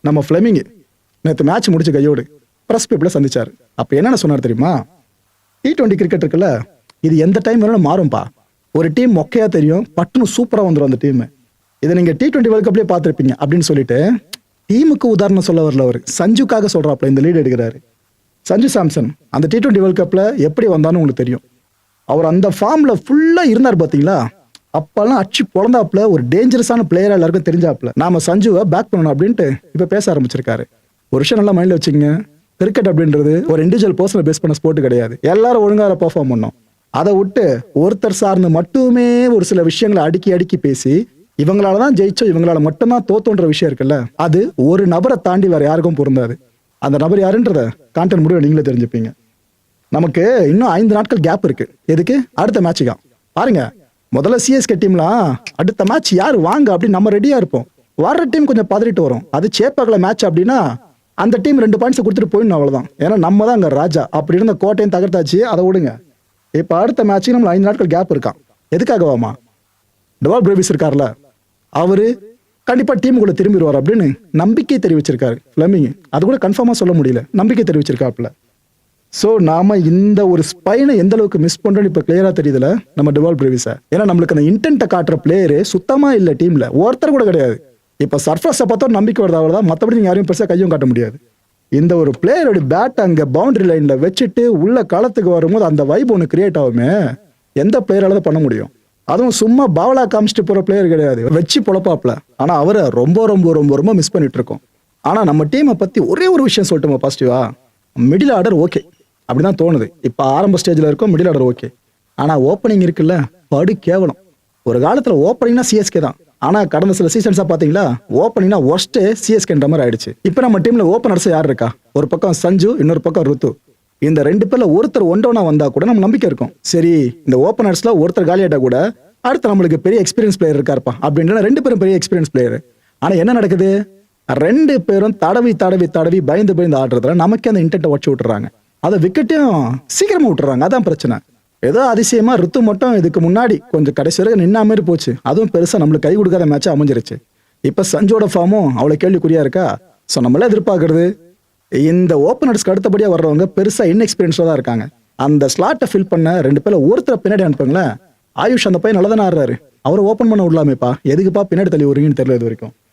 நம்ம ஃபிளெமிங் நேற்று மேட்ச் முடிச்ச கையோடு ப்ரெஸ் பீப்புளை சந்திச்சார். அப்போ என்னென்ன சொன்னார் தெரியுமா? T20 கிரிக்கெட் இருக்குல்ல, இது எந்த டைம் வேணாலும் மாறும்பா. ஒரு டீம் மொக்கையா தெரியும், பட்டுன்னு சூப்பராக வந்துடும் அந்த டீம். இதை நீங்கள் T20 வேர்ல்ட் கப்லேயே பார்த்துருப்பீங்க அப்படின்னு சொல்லிட்டு டீமுக்கு உதாரணம் சொல்ல வரல. அவர் சஞ்சுக்காக சொல்கிறாப்புல இந்த லீடு எடுக்கிறாரு. சஞ்சு சாம்சன் அந்த T20 வேர்ல்ட் கப்பில் எப்படி வந்தான்னு உங்களுக்கு தெரியும். அவர் அந்த ஃபார்மில் ஃபுல்லாக இருந்தார் பார்த்தீங்களா? அப்பெல்லாம் அச்சு பொழந்தாப்புல ஒரு டேஞ்சரஸான பிளேயராக எல்லாருக்கும் தெரிஞ்சாப்புல. நாம சஞ்சுவை பேக் பண்ணணும் அப்படின்ட்டு இப்போ பேச ஆரம்பிச்சிருக்காரு. ஒரு விஷயம் நல்லா மைண்டில் வச்சுங்க, கிரிக்கெட் அப்படின்றது ஒரு இண்டிவிஜுவல் பர்சனை பேஸ் பண்ண ஸ்போர்ட் கிடையாது. எல்லாரும் ஒழுங்காக பெர்ஃபார்ம் பண்ணணும். அதை விட்டு ஒருத்தர் சார்ந்து மட்டுமே ஒரு சில விஷயங்களை அடுக்கி அடுக்கி பேசி இவங்களால தான் ஜெயிச்சோம், இவங்களால மட்டும்தான் தோத்தோன்ற விஷயம் இருக்குல்ல, அது ஒரு நபரை தாண்டி வேற யாருக்கும் பொருந்தாது. அந்த நபர் யாருன்றத கான்டென்ட் முடிவை நீங்களே தெரிஞ்சுப்பீங்க. நமக்கு இன்னும் 5 நாட்கள் கேப் இருக்கு. எதுக்கு? அடுத்த மேட்சுக்கா. பாருங்க, முதல்ல சிஎஸ்கே டீம்லாம் அடுத்த மேட்ச் யார் வாங்க அப்படின்னு நம்ம ரெடியா இருப்போம். வர்ற டீம் கொஞ்சம் பதறிட்டு வரும். அது சேப்பாக்கல மேட்ச் அப்படின்னா அந்த டீம் 2 பாயிண்ட்ஸ் கொடுத்துட்டு போயிடணும், அவ்வளவுதான். ஏன்னா நம்ம தான் அங்க ராஜா. அப்படி இருந்த கோட்டையும் தகர்த்தாச்சு, அதை விடுங்க. இப்ப அடுத்த மேட்சுக்கு நம்ம 5 நாட்கள் கேப் இருக்கான். எதுக்காகவாமா? டெவால் பிரேவிஸ் இருக்கார்ல, அவரு கண்டிப்பா டீமுக்குள்ள திரும்பிடுவார் அப்படின்னு நம்பிக்கை தெரிவிச்சிருக்காரு ஃபிளெமிங். அது கூட கன்ஃபார்மா சொல்ல முடியல, நம்பிக்கை தெரிவிச்சிருக்காப்புல. ஸோ நாம இந்த ஒரு ஸ்பைனை எந்த அளவுக்கு மிஸ் பண்றோம்னு இப்போ கிளியரா தெரியுதுல நம்ம டெவால் பிரேவிஸை. ஏன்னா நம்மளுக்கு அந்த இன்டென்ட்டை காட்டுற பிளேயரு சுத்தமா இல்லை டீம்ல, ஒருத்தர் கூட கிடையாது. இப்போ சர்ஃபஸை பார்த்தா நம்பிக்கை வருது, அவ்வளோதான். மற்றபடி நீங்க யாரையும் பெருசாக கையும் காட்ட முடியாது. இந்த ஒரு பிளேயரோட பேட் அங்கே பவுண்டரி லைன்ல வச்சுட்டு உள்ள களத்துக்கு வரும்போது அந்த வைப் ஒன்று கிரியேட் ஆகுமே, எந்த பிளேயரால பண்ண முடியும்? அதுவும் சும்மா பாவலா காமிச்சிட்டு போற பிளேயர் கிடையாது, வச்சு பொழப்பாப்ல. ஆனா அவரை ரொம்ப ரொம்ப ரொம்ப ரொம்ப மிஸ் பண்ணிட்டு இருக்கோம். ஆனா நம்ம டீமை பத்தி ஒரே ஒரு விஷயம் சொல்லட்டுமா பாசிட்டிவா? மிடில் ஆர்டர் ஓகே, அப்படிதான் தோணுது. இப்ப ஆரம்ப ஸ்டேஜ்ல இருக்கும் மிடில் ஆர்டர் ஓகே. ஆனா ஓப்பனிங் இருக்குல்ல, படு கேவலம். ஒரு காலத்துல ஓப்பனிங்னா சிஎஸ்கே தான். ஆனா கடந்த சில சீசன்ஸா பாத்தீங்களா, ஓப்பனிங்னா ஒர்ஸ்ட் சிஎஸ்கேன்ற மாதிரி ஆயிடுச்சு. இப்ப நம்ம டீம்ல ஓப்பனர்ஸ் யார் இருக்கா? ஒரு பக்கம் சஞ்சு, இன்னொரு பக்கம் ருத்து. இந்த 2 பேர்ல ஒருத்தர் ஒன்றோனா வந்தா கூட நம்ம நம்பிக்கை இருக்கும். சரி, இந்த ஓப்பனர்ஸ்ல ஒருத்தர் காலியாட்டா கூட அடுத்து நம்மளுக்கு பெரிய எக்ஸ்பீரியன்ஸ் பிளேயர் இருக்காருப்பா அப்படின்ற 2 பேரும் பெரிய எக்ஸ்பீரியன்ஸ் பிளேயர். ஆனா என்ன நடக்குது? 2 பேரும் தடவி தடவி தடவி பயந்து பயந்து ஆடுறதுல நமக்கு அந்த இன்டென்ட்டை வச்சு விட்டுறாங்க. அதை விக்கெட்டையும் சீக்கிரமா விட்டுறாங்க. அதான் பிரச்சனை. ஏதோ அதிசயமா ருத்து மட்டும் இதுக்கு முன்னாடி கொஞ்சம் கடைசி வரைக்கும் நின்னா மாதிரி போச்சு. அதுவும் பெருசா நம்மளுக்கு கை கொடுக்காத மேட்சா அமைஞ்சிருச்சு. இப்ப சஞ்சோட ஃபார்மும் அவ்வளவு கேள்விக்குறியா இருக்கா? ஸோ நம்மள எதிர்பார்க்கறது இந்த ஓப்பனர்ஸ்க்கு அடுத்தபடியா வர்றவங்க பெருசா இன்எக்ஸ்பீரியன்ஸ்ல தான் இருக்காங்க. அந்த ஸ்லாட்டை ஃபில் பண்ண 2 பேர்ல ஒருத்தரை பின்னாடி அனுப்புங்களேன். ஆயுஷ் அந்த பையன் நல்லா தானே ஆடுறாரு, அவரை ஓப்பன் பண்ண விடலாமேப்பா. எதுக்குப்பா பின்னாடி தள்ளி வருவீங்கன்னு தெரியல இது வரைக்கும்.